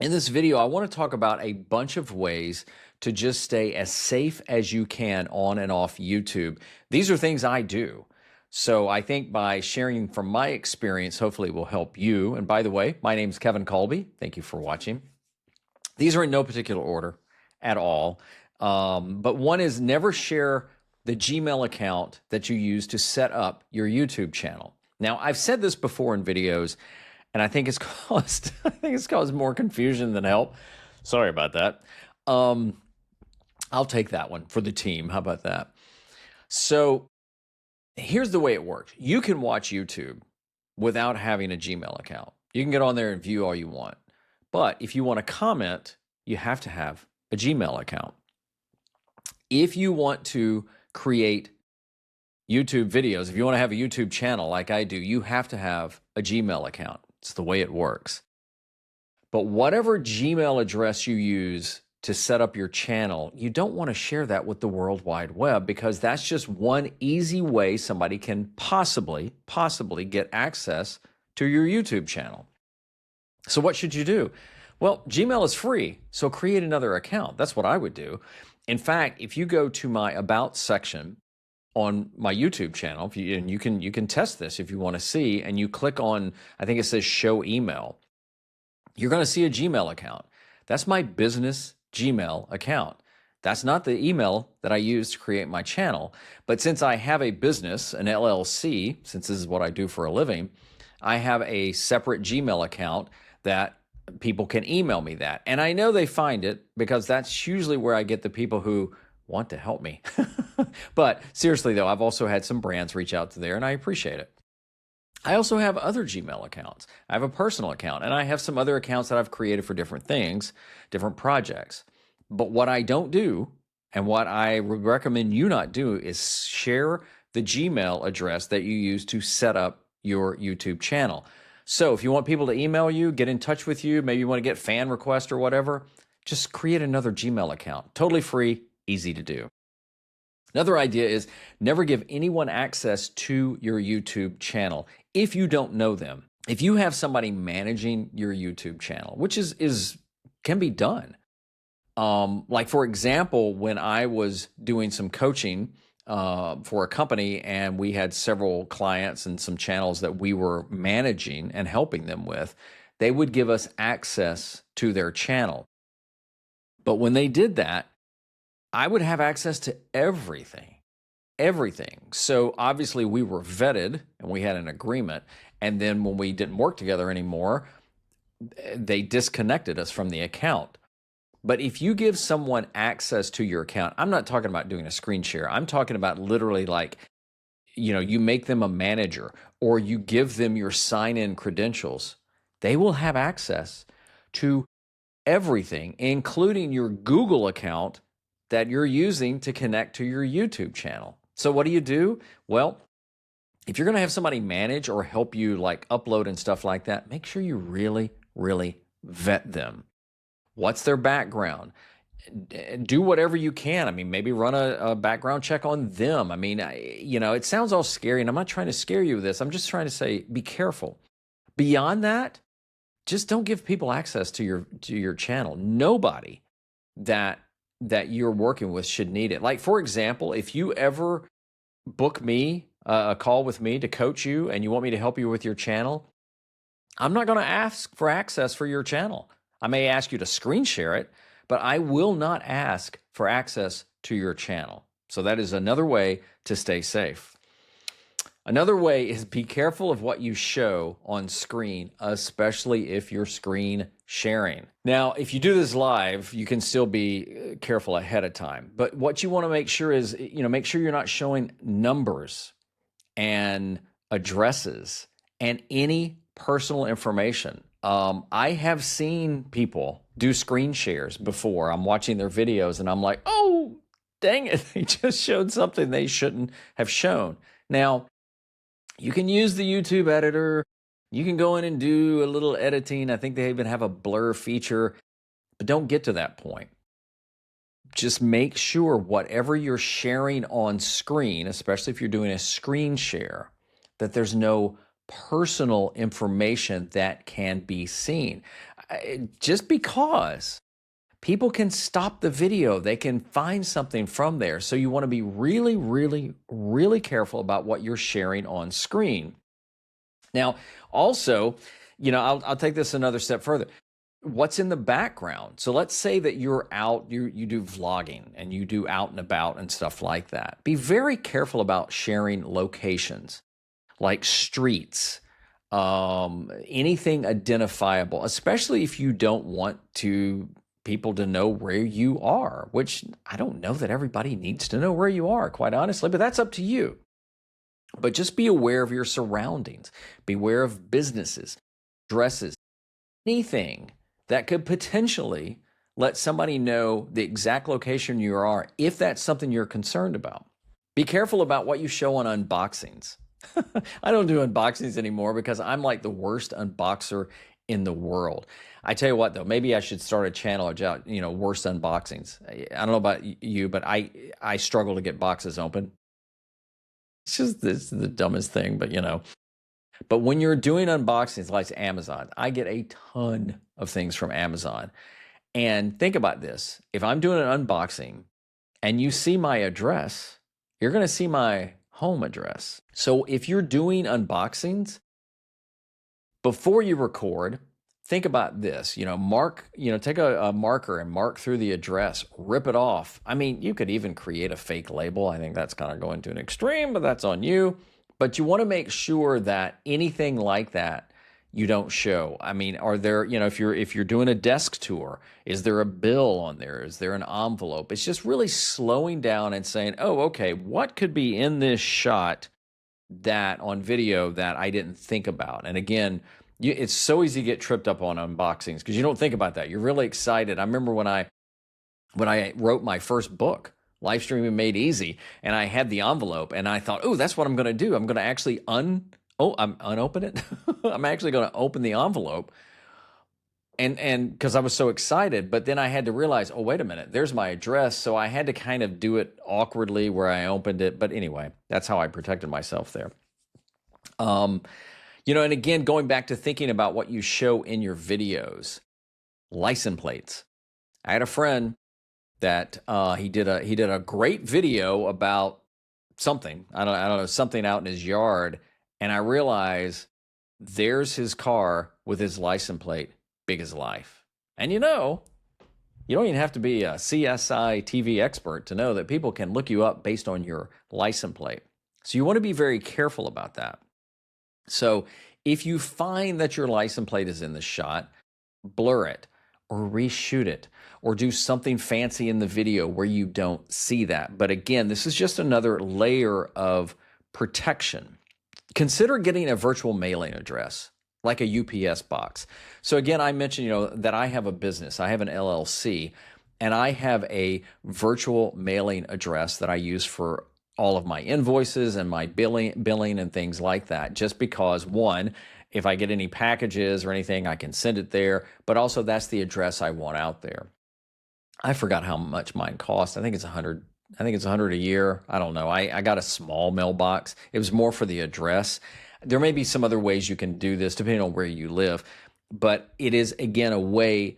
In this video, I want to talk about a bunch of ways to just stay as safe as you can on and off YouTube. These are things I do. So I think by sharing from my experience, hopefully it will help you. And by the way, my name is Kevin Colby. Thank you for watching. These are in no particular order at all. But one is never share the Gmail account that you use to set up your YouTube channel. Now, I've said this before in videos, and I think it's caused more confusion than help. Sorry about that. I'll take that one for the team. How about that? So here's the way it works. You can watch YouTube without having a Gmail account. You can get on there and view all you want. But if you want to comment, you have to have a Gmail account. If you want to create YouTube videos, if you want to have a YouTube channel like I do, you have to have a Gmail account. It's the way it works. But whatever Gmail address you use to set up your channel, you don't want to share that with the World Wide Web, because that's just one easy way somebody can possibly get access to your YouTube channel. So what should you do? Well, Gmail is free, so create another account. That's what I would do. In fact, if you go to my About section on my YouTube channel, and you can test this if you want to see, and you click on, I think it says Show Email, you're going to see a Gmail account. That's my business Gmail account. That's not the email that I use to create my channel. But since I have a business, an LLC, since this is what I do for a living, I have a separate Gmail account that people can email me that. And I know they find it because that's usually where I get the people who want to help me. But seriously though, I've also had some brands reach out to there, and I appreciate it. I also have other Gmail accounts. I have a personal account, and I have some other accounts that I've created for different things, different projects. But what I don't do, and what I would recommend you not do, is share the Gmail address that you use to set up your YouTube channel. So if you want people to email you, get in touch with you, maybe you want to get fan requests or whatever, just create another Gmail account. Totally free, easy to do. Another idea is never give anyone access to your YouTube channel if you don't know them. If you have somebody managing your YouTube channel, which can be done. Like for example, when I was doing some coaching for a company, and we had several clients and some channels that we were managing and helping them with, they would give us access to their channel. But when they did that, I would have access to everything. So obviously we were vetted and we had an agreement. And then when we didn't work together anymore, they disconnected us from the account. But if you give someone access to your account, I'm not talking about doing a screen share. I'm talking about literally like, you make them a manager, or you give them your sign-in credentials. They will have access to everything, including your Google account that you're using to connect to your YouTube channel. So what do? Well, if you're going to have somebody manage or help you like upload and stuff like that, make sure you really, really vet them. What's their background? Do whatever you can. I mean, maybe run a background check on them. I mean, it sounds all scary, and I'm not trying to scare you with this. I'm just trying to say, be careful. Beyond that, just don't give people access to your channel. Nobody that you're working with should need it. Like, for example, if you ever book me, a call with me to coach you, and you want me to help you with your channel, I'm not going to ask for access for your channel. I may ask you to screen share it, but I will not ask for access to your channel. So that is another way to stay safe. Another way is be careful of what you show on screen, especially if you're screen sharing. Now, if you do this live, you can still be careful ahead of time. But what you want to make sure is, make sure you're not showing numbers and addresses and any personal information. I have seen people do screen shares before. I'm watching their videos and I'm like, oh, dang it, they just showed something they shouldn't have shown. Now, you can use the YouTube editor. You can go in and do a little editing. I think they even have a blur feature, but don't get to that point. Just make sure whatever you're sharing on screen, especially if you're doing a screen share, that there's no personal information that can be seen. just because people can stop the video, they can find something from there. So you want to be really, really, really careful about what you're sharing on screen. Now, also, I'll take this another step further. What's in the background? So let's say that you're out, you do vlogging and you do out and about and stuff like that. Be very careful about sharing locations like streets, anything identifiable, especially if you don't want people to know where you are, which I don't know that everybody needs to know where you are, quite honestly, but that's up to you. But just be aware of your surroundings. Beware of businesses, dresses, anything that could potentially let somebody know the exact location you are if that's something you're concerned about. Be careful about what you show on unboxings. I don't do unboxings anymore because I'm like the worst unboxer in the world. I tell you what, though, maybe I should start a channel about, worst unboxings. I don't know about you, but I struggle to get boxes open. It's the dumbest thing, but But when you're doing unboxings like Amazon, I get a ton of things from Amazon. And think about this. If I'm doing an unboxing and you see my address, you're going to see my home address. So if you're doing unboxings, before you record, think about this, take a marker and mark through the address, rip it off. I mean, you could even create a fake label. I think that's kind of going to an extreme, but that's on you. But you want to make sure that anything like that you don't show. I mean, are there, if you're doing a desk tour, is there a bill on there? Is there an envelope? It's just really slowing down and saying, oh, okay, what could be in this shot that on video that I didn't think about? And again, it's so easy to get tripped up on unboxings because you don't think about that. You're really excited. I remember when I wrote my first book, Live Streaming Made Easy, and I had the envelope, and I thought, oh, that's what I'm going to do. I'm going to actually unopen it. I'm actually going to open the envelope, and because I was so excited. But then I had to realize, oh, wait a minute, there's my address. So I had to kind of do it awkwardly where I opened it. But anyway, that's how I protected myself there. And again, going back to thinking about what you show in your videos, license plates. I had a friend that he did a great video about something. I don't know, something out in his yard, and I realized there's his car with his license plate, big as life. And you don't even have to be a CSI TV expert to know that people can look you up based on your license plate. So you want to be very careful about that. So if you find that your license plate is in the shot, blur it or reshoot it or do something fancy in the video where you don't see that. But again, this is just another layer of protection. Consider getting a virtual mailing address like a UPS box. So again, I mentioned, that I have a business. I have an LLC, and I have a virtual mailing address that I use for all of my invoices and my billing and things like that, just because, one, if I get any packages or anything, I can send it there, but also that's the address I want out there. I forgot how much mine cost. I think it's $100 a year. I don't know. I got a small mailbox. It was more for the address. There may be some other ways you can do this depending on where you live, but it is, again, a way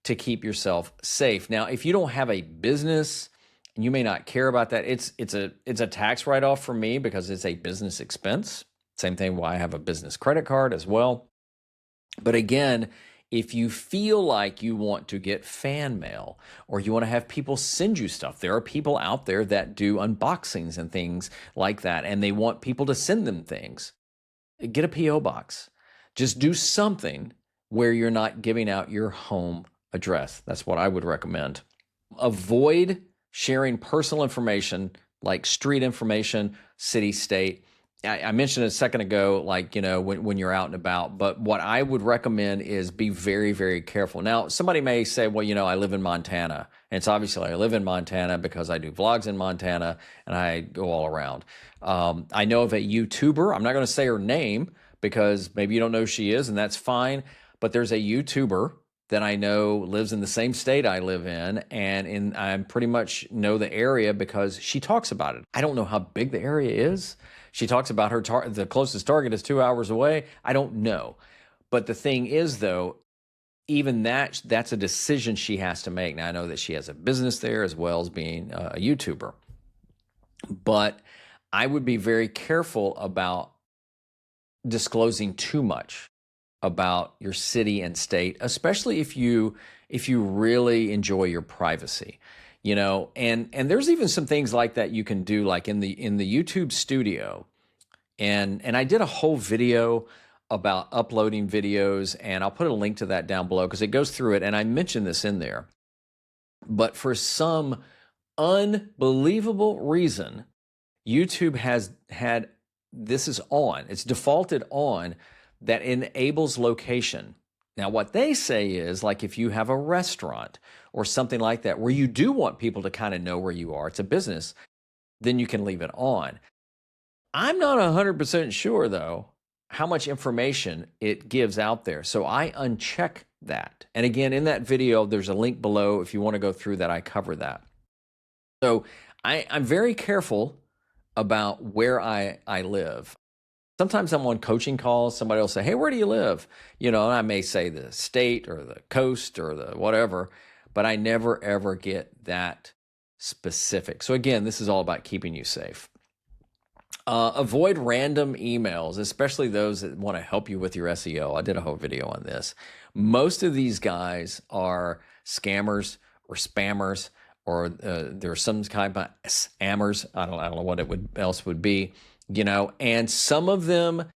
to keep yourself safe. Now, if you don't have a business, and you may not care about that, it's a tax write-off for me because it's a business expense. Same thing why I have a business credit card as well. But again, if you feel like you want to get fan mail or you want to have people send you stuff, there are people out there that do unboxings and things like that, and they want people to send them things. Get a P.O. box. Just do something where you're not giving out your home address. That's what I would recommend. Avoid sharing personal information like street information, city, state. I mentioned a second ago, when you're out and about, but what I would recommend is be very, very careful. Now, somebody may say, well, I live in Montana. And it's obviously I live in Montana because I do vlogs in Montana and I go all around. I know of a YouTuber. I'm not going to say her name because maybe you don't know who she is, and that's fine. But there's a YouTuber that I know lives in the same state I live in, and I pretty much know the area because she talks about it. I don't know how big the area is. She talks about the closest target is 2 hours away. I don't know. But the thing is, though, even that's a decision she has to make. Now, I know that she has a business there as well as being a YouTuber, but I would be very careful about disclosing too much about your city and state, especially if you really enjoy your privacy. And there's even some things like that you can do, like in the YouTube studio. And I did a whole video about uploading videos, and I'll put a link to that down below because it goes through it, and I mentioned this in there. But for some unbelievable reason, YouTube has had, this is on, it's defaulted on, that enables location. Now, what they say is, like, if you have a restaurant or something like that where you do want people to kind of know where you are, it's a business, then you can leave it on. I'm not 100% sure, though, how much information it gives out there. So I uncheck that. And again, in that video, there's a link below. If you want to go through that, I cover that. So I'm very careful about where I live. Sometimes I'm on coaching calls. Somebody will say, hey, where do you live? And I may say the state or the coast or the whatever, but I never, ever get that specific. So again, this is all about keeping you safe. Avoid random emails, especially those that want to help you with your SEO. I did a whole video on this. Most of these guys are scammers or spammers, or there's some kind of scammers. I don't know what else would be, and some of them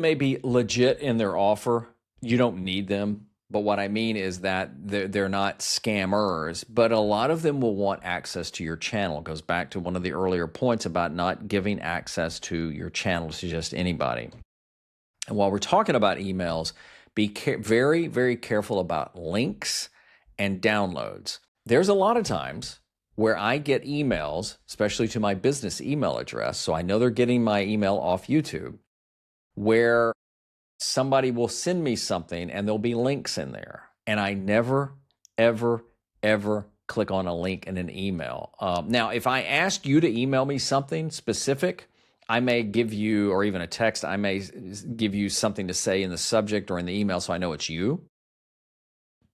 may be legit in their offer. You don't need them. But what I mean is that they're not scammers, but a lot of them will want access to your channel. It goes back to one of the earlier points about not giving access to your channel to just anybody. And while we're talking about emails, be very, very careful about links and downloads. There's a lot of times where I get emails, especially to my business email address, so I know they're getting my email off YouTube, where somebody will send me something and there'll be links in there. And I never, ever, ever click on a link in an email. Now, if I ask you to email me something specific, I may give you, or even a text, I may give you something to say in the subject or in the email so I know it's you.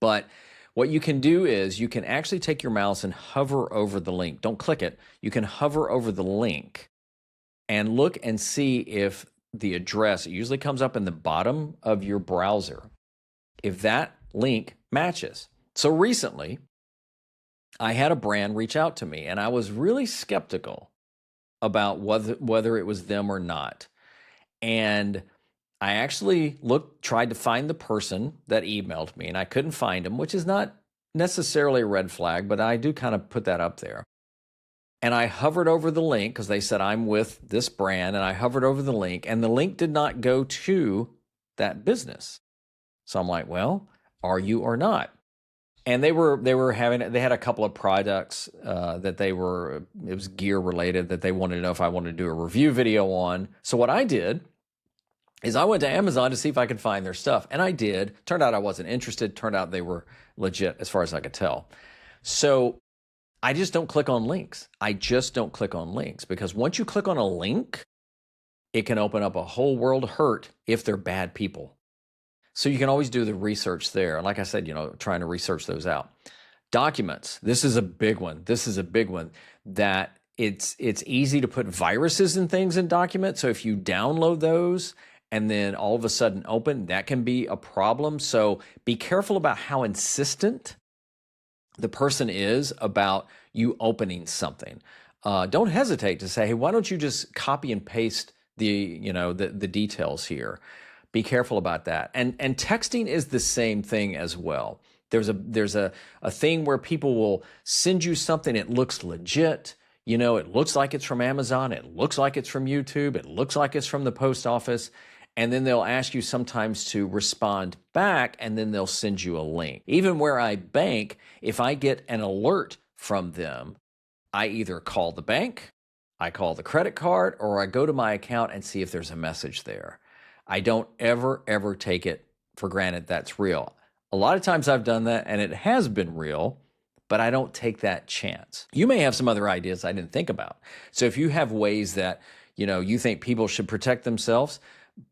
But what you can do is you can actually take your mouse and hover over the link. Don't click it. You can hover over the link and look and see if the address, it usually comes up in the bottom of your browser, if that link matches. So recently, I had a brand reach out to me, and I was really skeptical about whether it was them or not. And I actually tried to find the person that emailed me, and I couldn't find him, which is not necessarily a red flag, but I do kind of put that up there. And I hovered over the link because they said I'm with this brand, and I hovered over the link, and the link did not go to that business. So I'm like, well, are you or not? And they had a couple of products that it was gear related that they wanted to know if I wanted to do a review video on. So what I did is I went to Amazon to see if I could find their stuff, and I did. Turned out I wasn't interested. Turned out they were legit as far as I could tell. So I just don't click on links. I just don't click on links, because once you click on a link, it can open up a whole world of hurt if they're bad people. So you can always do the research there. And like I said, trying to research those out. Documents. This is a big one. That it's easy to put viruses and things in documents. So if you download those and then all of a sudden open, that can be a problem. So be careful about how insistent the person is about you opening something. Don't hesitate to say, hey, why don't you just copy and paste the details here? Be careful about that. And texting is the same thing as well. There's a thing where people will send you something, it looks legit. It looks like it's from Amazon. It looks like it's from YouTube. It looks like it's from the post office. And then they'll ask you sometimes to respond back, and then they'll send you a link. Even where I bank, if I get an alert from them, I either call the bank, I call the credit card, or I go to my account and see if there's a message there. I don't ever, ever take it for granted that's real. A lot of times I've done that, and it has been real, but I don't take that chance. You may have some other ideas I didn't think about. So if you have ways that you think people should protect themselves,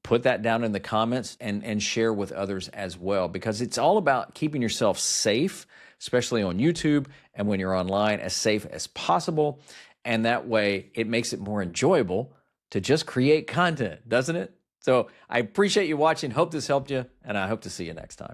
put that down in the comments and share with others as well, because it's all about keeping yourself safe, especially on YouTube and when you're online, as safe as possible. And that way it makes it more enjoyable to just create content, doesn't it? So I appreciate you watching. Hope this helped you, and I hope to see you next time.